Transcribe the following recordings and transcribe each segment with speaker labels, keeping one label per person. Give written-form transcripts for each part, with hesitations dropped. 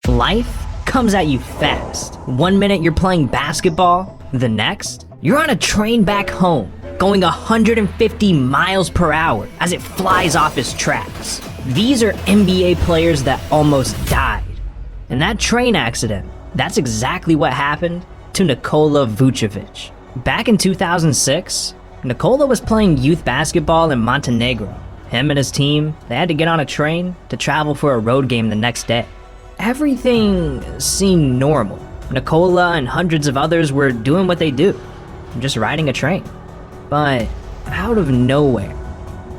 Speaker 1: Life comes at you fast. 1 minute you're playing basketball, the next, you're on a train back home, going 150 miles per hour as it flies off its tracks. These are NBA players that almost died. And that train accident, that's exactly what happened to Nikola Vucevic. Back in 2006, Nikola was playing youth basketball in Montenegro. Him and his team, they had to get on a train to travel for a road game the next day. Everything seemed normal. Nikola and hundreds of others were doing what they do, just riding a train. But out of nowhere,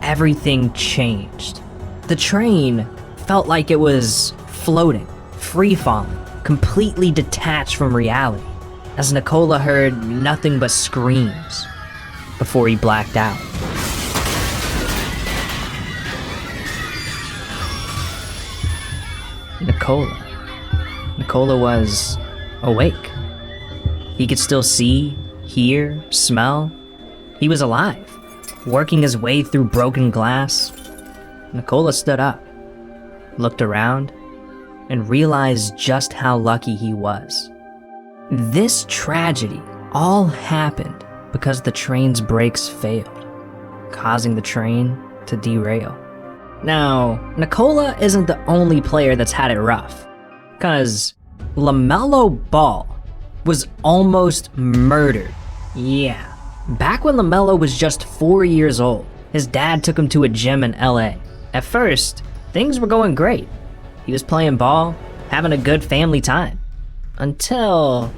Speaker 1: everything changed. The train felt like it was floating, free-falling, completely detached from reality, as Nikola heard nothing but screams before he blacked out. Nikola was awake. He could still see, hear, smell. He was alive, working his way through broken glass. Nikola stood up, looked around, and realized just how lucky he was. This tragedy all happened because the train's brakes failed, causing the train to derail. Now, Nikola isn't the only player that's had it rough, because LaMelo Ball was almost murdered. Yeah, back when LaMelo was just 4 years old, his dad took him to a gym in LA. At first, things were going great. He was playing ball, having a good family time, until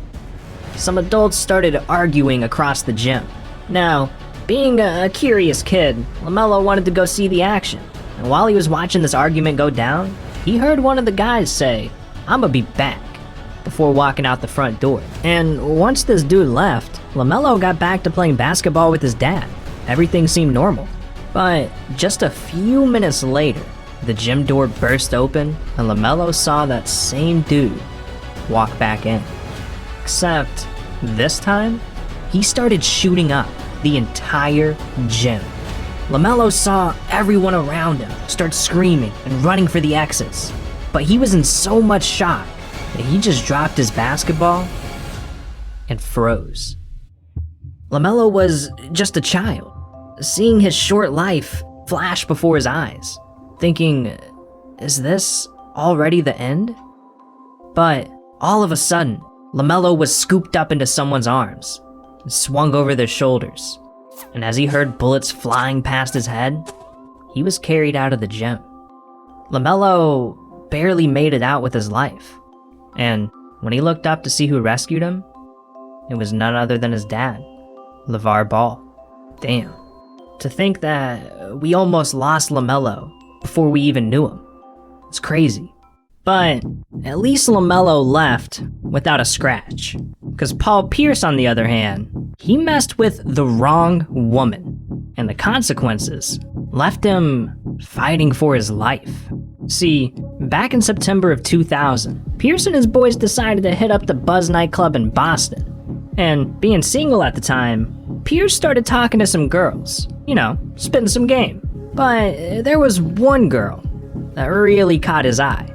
Speaker 1: some adults started arguing across the gym. Now, being a curious kid, LaMelo wanted to go see the action. And while he was watching this argument go down, he heard one of the guys say, "I'ma be back," before walking out the front door. And once this dude left, LaMelo got back to playing basketball with his dad. Everything seemed normal. But just a few minutes later, the gym door burst open and LaMelo saw that same dude walk back in. Except this time, he started shooting up the entire gym. LaMelo saw everyone around him start screaming and running for the exits, but he was in so much shock that he just dropped his basketball and froze. LaMelo was just a child, seeing his short life flash before his eyes, thinking, is this already the end? But all of a sudden, LaMelo was scooped up into someone's arms and swung over their shoulders. And as he heard bullets flying past his head, he was carried out of the gym. LaMelo barely made it out with his life. And when he looked up to see who rescued him, it was none other than his dad, LeVar Ball. Damn. To think that we almost lost LaMelo before we even knew him. It's crazy. But at least LaMelo left without a scratch. Because Paul Pierce, on the other hand, he messed with the wrong woman. And the consequences left him fighting for his life. See, back in September of 2000, Pierce and his boys decided to hit up the Buzz nightclub in Boston. And being single at the time, Pierce started talking to some girls. You know, spitting some game. But there was one girl that really caught his eye.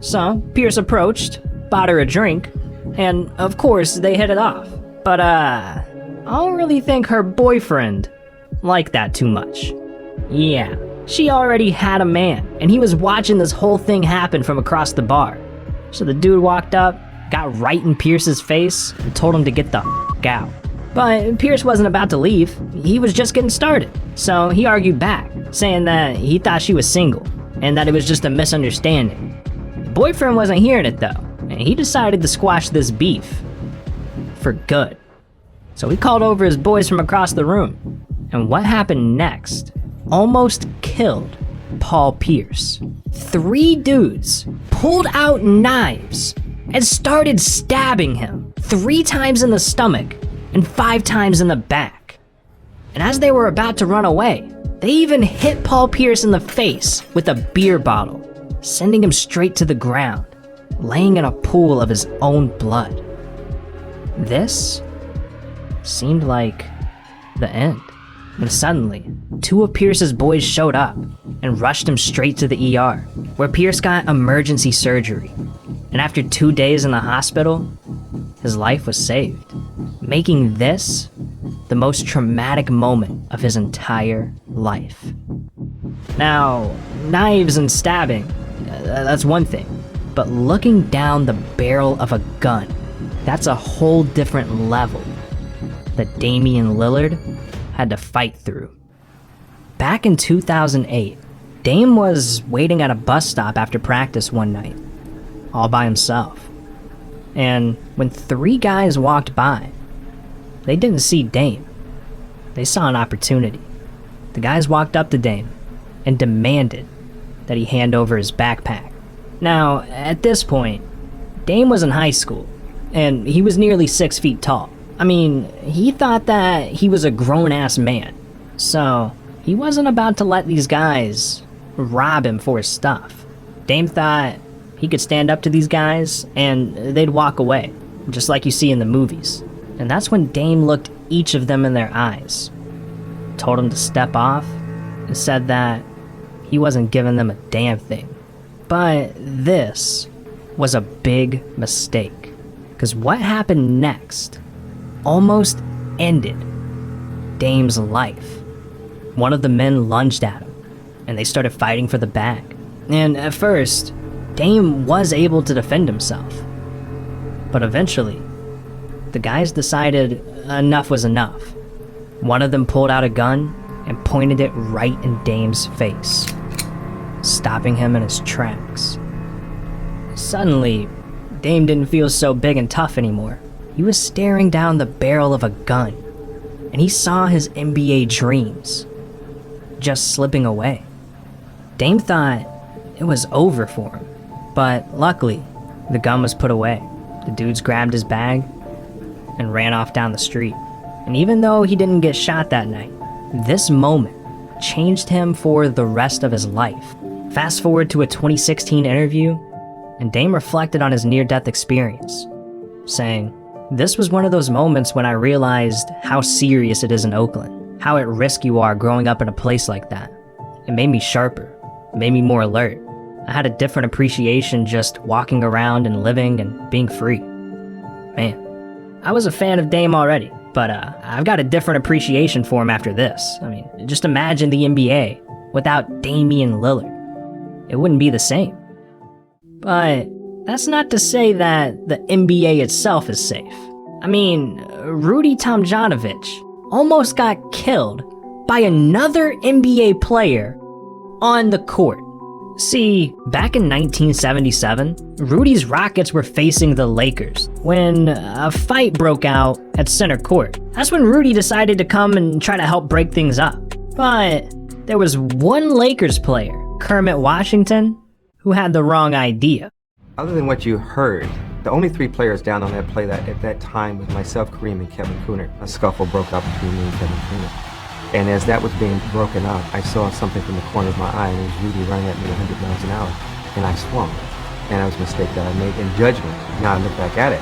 Speaker 1: So Pierce approached, bought her a drink, and of course they hit it off. But I don't really think her boyfriend liked that too much. Yeah, she already had a man, and he was watching this whole thing happen from across the bar. So the dude walked up, got right in Pierce's face, and told him to get the f*** out. But Pierce wasn't about to leave, he was just getting started. So he argued back, saying that he thought she was single, and that it was just a misunderstanding. The boyfriend wasn't hearing it though, and he decided to squash this beef for good. So he called over his boys from across the room, and what happened next almost killed Paul Pierce. 3 dudes pulled out knives and started stabbing him 3 times in the stomach and 5 times in the back. And as they were about to run away, they even hit Paul Pierce in the face with a beer bottle, sending him straight to the ground, laying in a pool of his own blood. This seemed like the end. when suddenly, two of Pierce's boys showed up and rushed him straight to the ER, where Pierce got emergency surgery. And after 2 days in the hospital, his life was saved, making this the most traumatic moment of his entire life. Now, knives and stabbing, that's one thing, but looking down the barrel of a gun, that's a whole different level that Damian Lillard had to fight through. Back in 2008, Dame was waiting at a bus stop after practice one night, all by himself. And when 3 guys walked by, they didn't see Dame. They saw an opportunity. The guys walked up to Dame and demanded that he hand over his backpack. Now, at this point, Dame was in high school, and he was nearly 6 feet tall. I mean, he thought that he was a grown-ass man, so he wasn't about to let these guys rob him for his stuff. Dame thought he could stand up to these guys and they'd walk away, just like you see in the movies. And that's when Dame looked each of them in their eyes, told them to step off, and said that he wasn't giving them a damn thing. But this was a big mistake, because what happened next almost ended Dame's life. One of the men lunged at him, and they started fighting for the bag. And at first, Dame was able to defend himself. But eventually, the guys decided enough was enough. One of them pulled out a gun and pointed it right in Dame's face, stopping him in his tracks. Suddenly, Dame didn't feel so big and tough anymore. He was staring down the barrel of a gun, and he saw his NBA dreams just slipping away. Dame thought it was over for him, but luckily, the gun was put away. The dudes grabbed his bag and ran off down the street. And even though he didn't get shot that night, this moment changed him for the rest of his life. Fast forward to a 2016 interview, and Dame reflected on his near-death experience, saying, "This was one of those moments when I realized how serious it is in Oakland, how at risk you are growing up in a place like that. It made me sharper, it made me more alert. I had a different appreciation just walking around and living and being free." Man, I was a fan of Dame already, but I've got a different appreciation for him after this. I mean, just imagine the NBA without Damian Lillard. It wouldn't be the same. But that's not to say that the NBA itself is safe. I mean, Rudy Tomjanovich almost got killed by another NBA player on the court. See, back in 1977, Rudy's Rockets were facing the Lakers when a fight broke out at center court. That's when Rudy decided to come and try to help break things up. But there was one Lakers player, Kermit Washington, who had the wrong idea.
Speaker 2: Other than what you heard, the only 3 players down on that play that at that time was myself, Kareem, and Kevin Cooner. A scuffle broke out between me and Kevin Cooner. And as that was being broken up, I saw something from the corner of my eye, and it was Rudy running at me 100 miles an hour. And I swung. And that was a mistake that I made in judgment. Now I look back at it,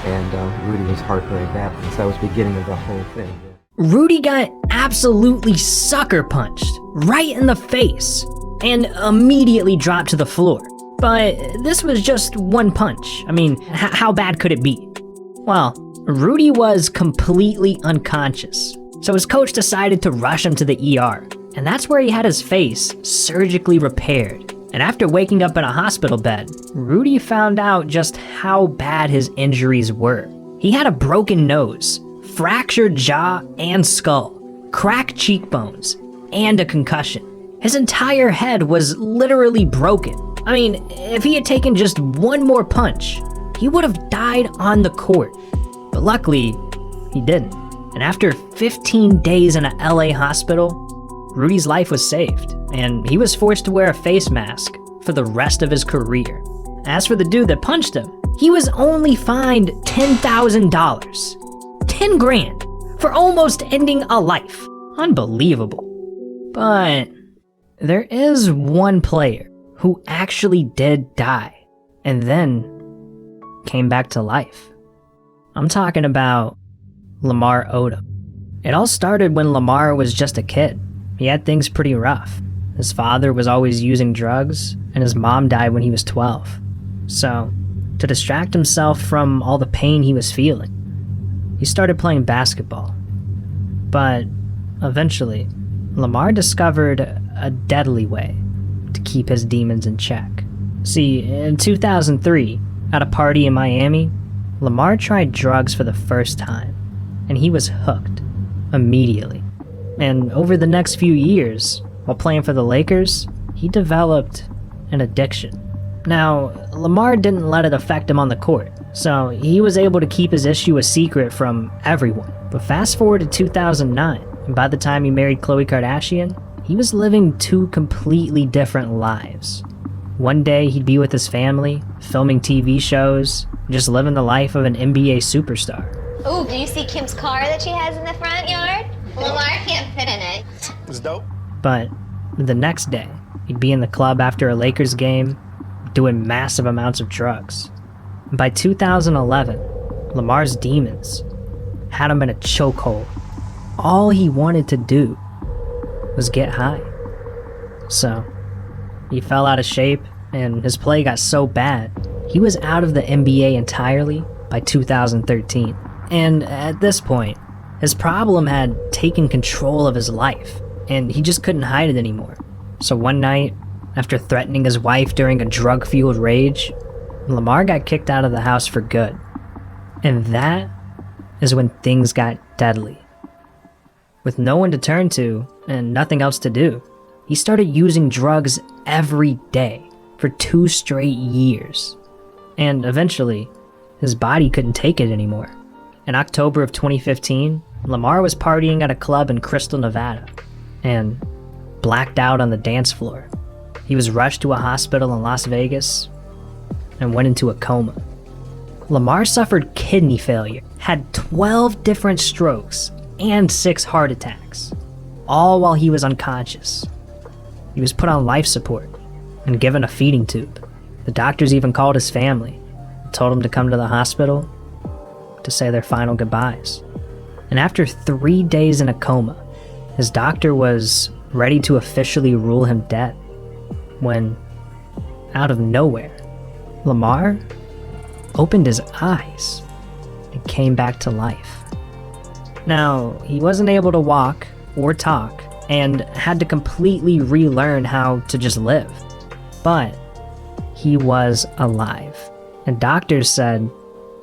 Speaker 2: and Rudy was hurt very badly. So that was the beginning of the whole thing.
Speaker 1: Rudy got absolutely sucker punched right in the face and immediately dropped to the floor. But this was just one punch. I mean, how bad could it be? Well, Rudy was completely unconscious, so his coach decided to rush him to the ER, and that's where he had his face surgically repaired. And after waking up in a hospital bed, Rudy found out just how bad his injuries were. He had a broken nose, fractured jaw and skull, cracked cheekbones, and a concussion. His entire head was literally broken. I mean, if he had taken just one more punch, he would have died on the court. But luckily, he didn't. And after 15 days in a LA hospital, Rudy's life was saved, and he was forced to wear a face mask for the rest of his career. As for the dude that punched him, he was only fined $10,000. 10 grand for almost ending a life. Unbelievable. But there is one player who actually did die and then came back to life. I'm talking about Lamar Odom. It all started when Lamar was just a kid. He had things pretty rough. His father was always using drugs, and his mom died when he was 12. So, to distract himself from all the pain he was feeling, he started playing basketball. But eventually, Lamar discovered a deadly way to keep his demons in check. See, in 2003, at a party in Miami, Lamar tried drugs for the first time, and he was hooked immediately. And over the next few years, while playing for the Lakers, he developed an addiction. Now, Lamar didn't let it affect him on the court, so he was able to keep his issue a secret from everyone. But fast forward to 2009, and by the time he married Khloe Kardashian, he was living two completely different lives. One day he'd be with his family, filming TV shows, just living the life of an NBA superstar.
Speaker 3: Oh, do you see Kim's car that she has in the front yard? Lamar can't fit in it.
Speaker 4: It's dope.
Speaker 1: But the next day, he'd be in the club after a Lakers game, doing massive amounts of drugs. By 2011, Lamar's demons had him in a chokehold. All he wanted to do was get high. So, he fell out of shape, and his play got so bad, he was out of the NBA entirely by 2013. And at this point, his problem had taken control of his life, and he just couldn't hide it anymore. So one night, after threatening his wife during a drug-fueled rage, Lamar got kicked out of the house for good. And that is when things got deadly. With no one to turn to, and nothing else to do, he started using drugs every day for 2 straight years. And eventually, his body couldn't take it anymore. In October of 2015, Lamar was partying at a club in Crystal, Nevada, and blacked out on the dance floor. He was rushed to a hospital in Las Vegas and went into a coma. Lamar suffered kidney failure, had 12 different strokes, and 6 heart attacks, all while he was unconscious. He was put on life support and given a feeding tube. The doctors even called his family and told him to come to the hospital to say their final goodbyes. And after 3 days in a coma, his doctor was ready to officially rule him dead when, out of nowhere, Lamar opened his eyes and came back to life. Now, he wasn't able to walk or talk and had to completely relearn how to just live. But he was alive, and doctors said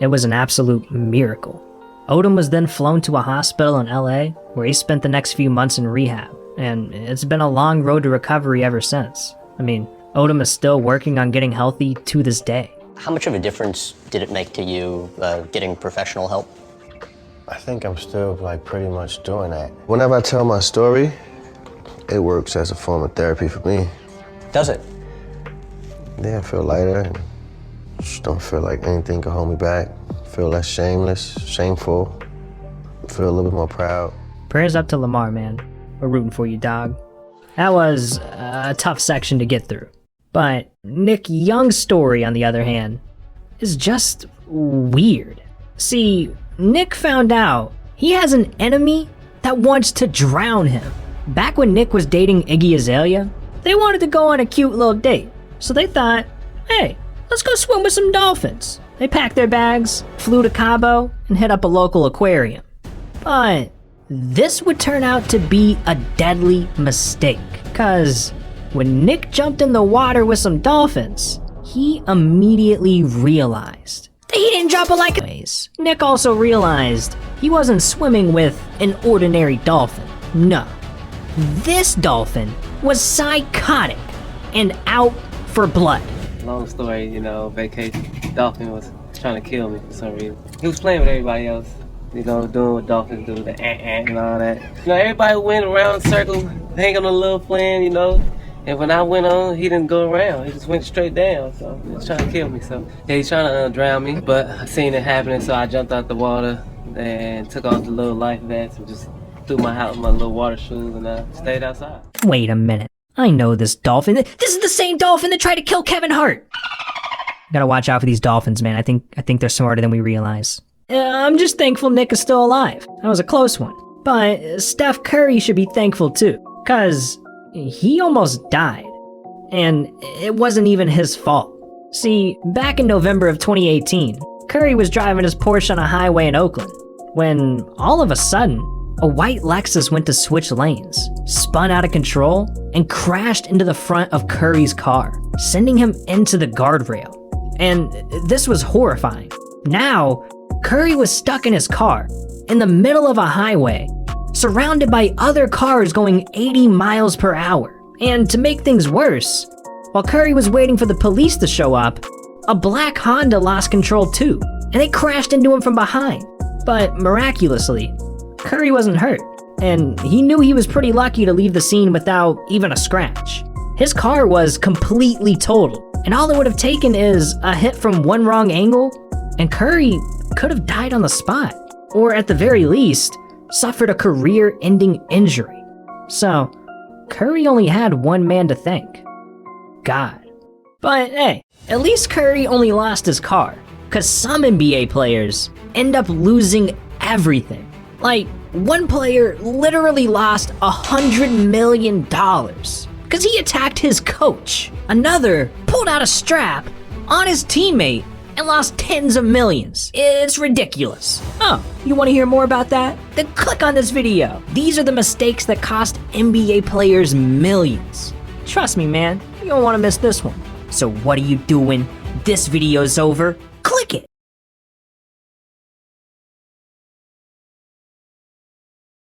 Speaker 1: it was an absolute miracle. Odom was then flown to a hospital in LA where he spent the next few months in rehab, and it's been a long road to recovery ever since. I mean, Odom is still working on getting healthy to this day.
Speaker 5: How much of a difference did it make to you getting professional help?
Speaker 4: I think I'm still pretty much doing that. Whenever I tell my story, it works as a form of therapy for me.
Speaker 5: Does it?
Speaker 4: Yeah, I feel lighter and just don't feel like anything can hold me back. Feel less shameful. Feel a little bit more proud.
Speaker 1: Prayers up to Lamar, man. We're rooting for you, dog. That was a tough section to get through. But Nick Young's story, on the other hand, is just weird. See, Nick found out he has an enemy that wants to drown him. Back when Nick was dating Iggy Azalea, they wanted to go on a cute little date. So they thought, hey, let's go swim with some dolphins. They packed their bags, flew to Cabo, and hit up a local aquarium. But this would turn out to be a deadly mistake, cause when Nick jumped in the water with some dolphins, he immediately realized that he didn't drop it like anyways. Nick also realized he wasn't swimming with an ordinary dolphin. No. This dolphin was psychotic and out for blood.
Speaker 6: Long story, vacation. Dolphin was trying to kill me for some reason. He was playing with everybody else, doing what dolphins do, the and all that. Everybody went around in a circle, hanging on a little plan, And when I went on, he didn't go around. He just went straight down. So he was trying to kill me. So yeah, he's trying to drown me. But I seen it happening, so I jumped out the water and took off the little life vest and just threw my little water shoes and I stayed outside.
Speaker 1: Wait a minute. I know this dolphin. This is the same dolphin that tried to kill Kevin Hart. Gotta watch out for these dolphins, man. I think they're smarter than we realize. I'm just thankful Nick is still alive. That was a close one. But Steph Curry should be thankful too, cause he almost died. And it wasn't even his fault. See, back in November of 2018, Curry was driving his Porsche on a highway in Oakland, when all of a sudden, a white Lexus went to switch lanes, spun out of control, and crashed into the front of Curry's car, sending him into the guardrail. And this was horrifying. Now, Curry was stuck in his car, in the middle of a highway, surrounded by other cars going 80 miles per hour. And to make things worse, while Curry was waiting for the police to show up, a black Honda lost control too, and they crashed into him from behind. But miraculously, Curry wasn't hurt, and he knew he was pretty lucky to leave the scene without even a scratch. His car was completely totaled, and all it would have taken is a hit from one wrong angle, and Curry could have died on the spot, or at the very least, suffered a career-ending injury. So, Curry only had one man to thank: God. But hey, at least Curry only lost his car, cause some NBA players end up losing everything. Like, one player literally lost $100 million cause he attacked his coach. Another pulled out a strap on his teammate and lost tens of millions. It's ridiculous. Oh, you want to hear more about that? Then click on this video. These are the mistakes that cost NBA players millions. Trust me, man, you don't want to miss this one. So what are you doing? This video's over. Click it.